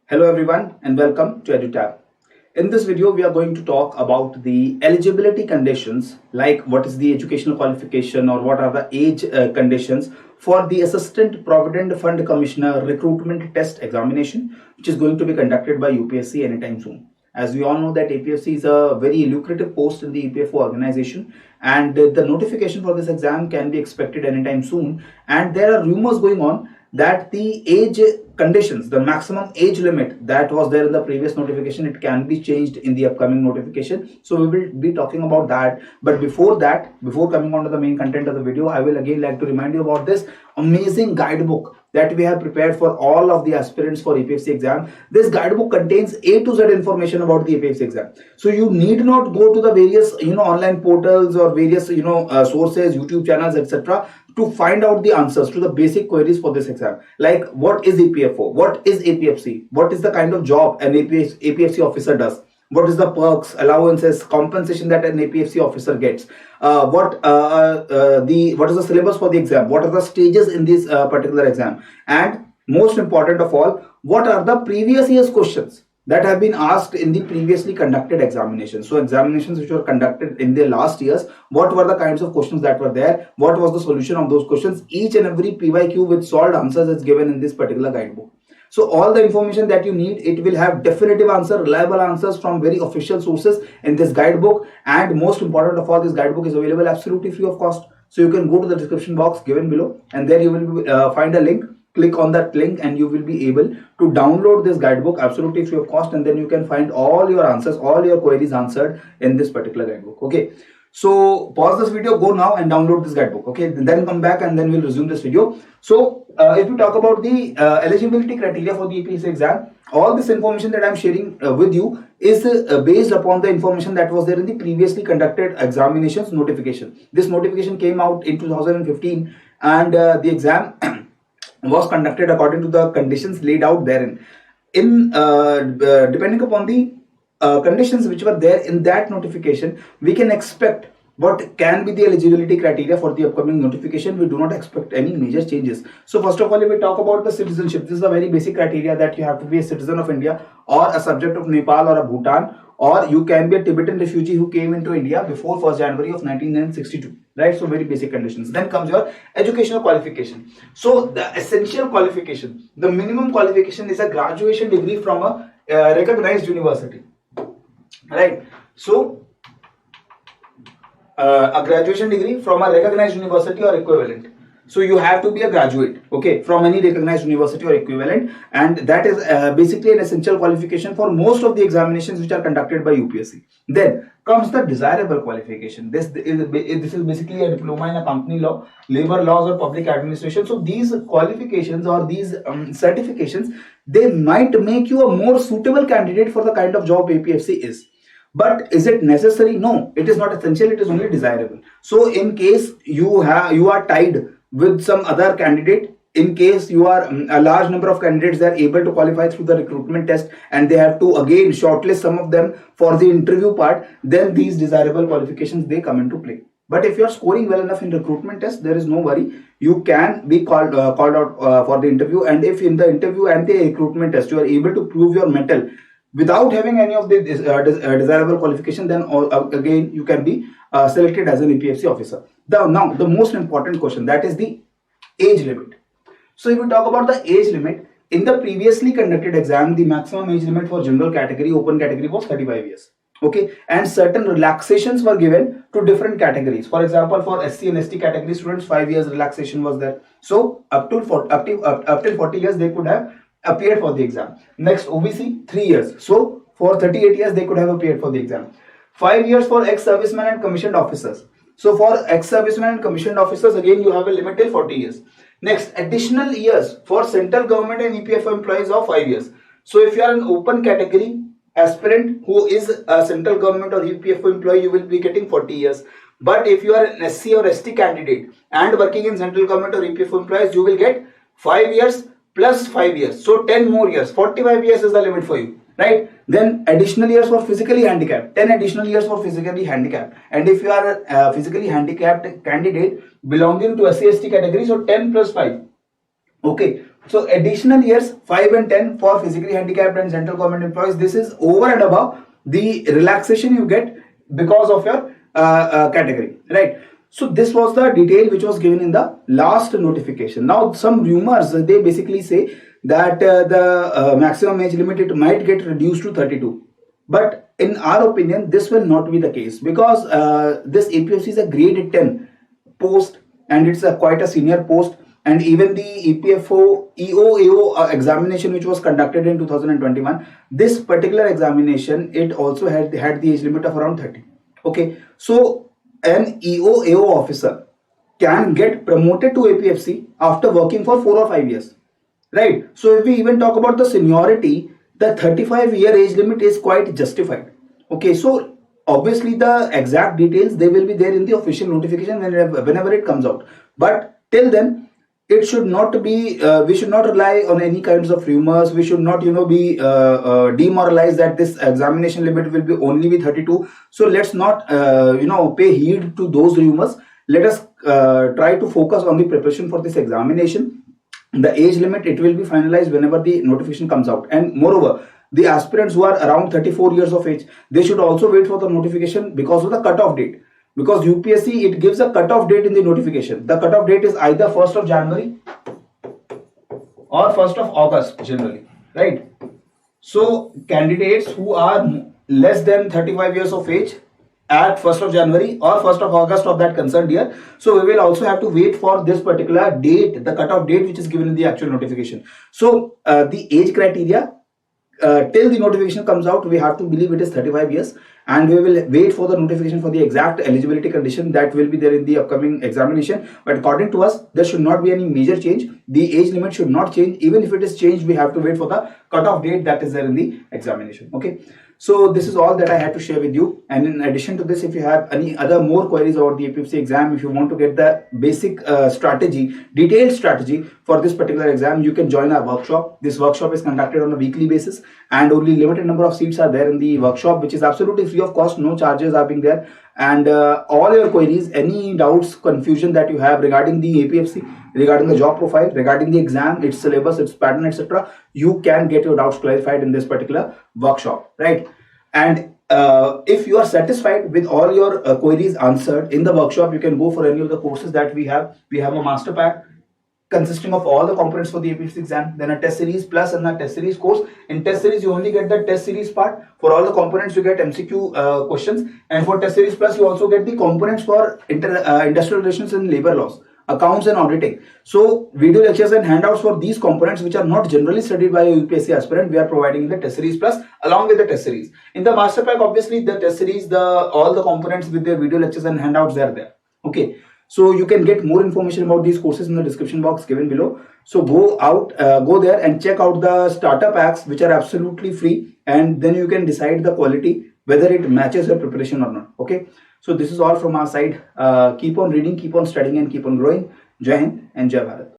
Hello everyone and welcome to EduTab. In this video, we are going to talk about the eligibility conditions, like what is the educational qualification or what are the age conditions for the Assistant Provident Fund Commissioner recruitment test examination, which is going to be conducted by UPSC anytime soon. As we all know that APFC is a very lucrative post in the EPFO organization, and the notification for this exam can be expected anytime soon. And there are rumors going on that the age conditions, the maximum age limit that was there in the previous notification, it can be changed in the upcoming notification. So we will be talking about that. But before that, before coming on to the main content of the video, I will again like to remind you about this amazing guidebook that we have prepared for all of the aspirants for APFC exam. This guidebook contains A to Z information about the APFC exam. So you need not go to the various online portals or various sources, YouTube channels, etc. to find out the answers to the basic queries for this exam. Like, what is EPFO? What is APFC? What is the kind of job an APFC officer does? What is the perks, allowances, compensation that an APFC officer gets? What is the syllabus for the exam? What are the stages in this particular exam? And most important of all, what are the previous year's questions that have been asked in the previously conducted examinations? So examinations which were conducted in the last years, what were the kinds of questions that were there? What was the solution of those questions? Each and every PYQ with solved answers is given in this particular guidebook. So all the information that you need, it will have definitive answer, reliable answers from very official sources in this guidebook. And most important of all, this guidebook is available absolutely free of cost. So you can go to the description box given below, and there you will find a link. Click on that link and you will be able to download this guidebook absolutely free of cost, and then you can find all your answers, all your queries answered in this particular guidebook. Okay, so pause this video, go now and download this guidebook. Okay, then come back and then we'll resume this video. So if we talk about the eligibility criteria for the APFC exam, all this information that I'm sharing with you is based upon the information that was there in the previously conducted examinations notification. This notification came out in 2015, and the exam was conducted according to the conditions laid out therein. Depending upon the conditions which were there in that notification, we can expect what can be the eligibility criteria for the upcoming notification. We do not expect any major changes. So first of all, if we talk about the citizenship, this is a very basic criteria that you have to be a citizen of India or a subject of Nepal or a Bhutan, or you can be a Tibetan refugee who came into India before 1st January of 1962, right? So very basic conditions. Then comes your educational qualification. So the essential qualification, the minimum qualification is a graduation degree from a recognized university, right? So a graduation degree from a recognized university or equivalent. So you have to be a graduate, okay, from any recognized university or equivalent, and that is basically an essential qualification for most of the examinations which are conducted by UPSC. Then comes the desirable qualification. This is basically a diploma in accounting law, labor laws, or public administration. So these qualifications or these certifications, they might make you a more suitable candidate for the kind of job APFC is. But is it necessary? No, it is not essential. It is only desirable. So in case you are tied with some other candidate, in case you are a large number of candidates that are able to qualify through the recruitment test, and they have to again shortlist some of them for the interview part, then these desirable qualifications, they come into play. But if you are scoring well enough in recruitment test, there is no worry. You can be called out for the interview, and if in the interview and the recruitment test you are able to prove your mettle without having any of the desirable qualification, then again you can be selected as an APFC officer. Now the most important question, that is the age limit. So if we talk about the age limit, in the previously conducted exam, the maximum age limit for general category, open category, was 35 years. Okay, and certain relaxations were given to different categories. For example, for SC and ST category students, 5 years relaxation was there. So up till 40 years they could have appeared for the exam. Next, OBC, 3 years. So for 38 years they could have appeared for the exam. 5 years for ex-servicemen and commissioned officers. So for ex-servicemen and commissioned officers, again you have a limit till 40 years. Next, additional years for central government and EPFO employees of 5 years. So if you are an open category aspirant who is a central government or EPFO employee, you will be getting 40 years. But if you are an SC or ST candidate and working in central government or EPFO employees, you will get 5 years plus 5 years. So 10 more years. 45 years is the limit for you, right? Then additional years for physically handicapped. 10 additional years for physically handicapped. And if you are a physically handicapped candidate belonging to SC/ST category, so 10 plus 5. Okay, So additional years 5 and 10 for physically handicapped and central government employees, this is over and above the relaxation you get because of your category, right? So this was the detail which was given in the last notification. Now some rumors, they basically say that the maximum age limit, it might get reduced to 32. But in our opinion, this will not be the case, because this APFC is a grade 10 post, and it's quite a senior post. And even the EPFO EO examination which was conducted in 2021, this particular examination, it also had the age limit of around 30. Okay, so an EO officer can get promoted to APFC after working for 4 or 5 years, right? So if we even talk about the seniority, the 35-year age limit is quite justified. Okay, so obviously the exact details, they will be there in the official notification whenever it comes out. But till then, it should not be, we should not rely on any kinds of rumors. We should not, be demoralized that this examination limit will be only be 32. So let's not, pay heed to those rumors. Let us try to focus on the preparation for this examination. The age limit, it will be finalized whenever the notification comes out. And moreover, the aspirants who are around 34 years of age, they should also wait for the notification because of the cutoff date. Because UPSC, it gives a cutoff date in the notification. The cutoff date is either 1st of January or 1st of August generally, right? So candidates who are less than 35 years of age at 1st of January or 1st of August of that concerned year, so we will also have to wait for this particular date, the cutoff date which is given in the actual notification. So the age criteria, till the notification comes out, we have to believe it is 35 years, and we will wait for the notification for the exact eligibility condition that will be there in the upcoming examination. But according to us, there should not be any major change. The age limit should not change. Even if it is changed, we have to wait for the cutoff date that is there in the examination. Okay, so this is all that I had to share with you. And in addition to this, if you have any other more queries about the APFC exam, if you want to get the basic detailed strategy for this particular exam, you can join our workshop. This workshop is conducted on a weekly basis, and only limited number of seats are there in the workshop, which is absolutely free of cost. No charges are being there. And all your queries, any doubts, confusion that you have regarding the APFC, regarding the job profile, regarding the exam, its syllabus, its pattern, etc., you can get your doubts clarified in this particular workshop, right? And if you are satisfied with all your queries answered in the workshop, you can go for any of the courses that we have. We have a master pack consisting of all the components for the APFC exam, then a test series plus and a test series course. In test series, you only get the test series part. For all the components, you get MCQ questions, and for test series plus, you also get the components for industrial relations and labor laws, accounts and auditing. So video lectures and handouts for these components which are not generally studied by a UPSC aspirant, we are providing the test series plus along with the test series. In the master pack, obviously the test series, all the components with their video lectures and handouts, they are there. Okay, so you can get more information about these courses in the description box given below. So go there and check out the starter packs, which are absolutely free, and then you can decide the quality, whether it matches your preparation or not. Okay, so this is all from our side. Keep on reading, keep on studying, and keep on growing. Jai Hind and Jai Bharat.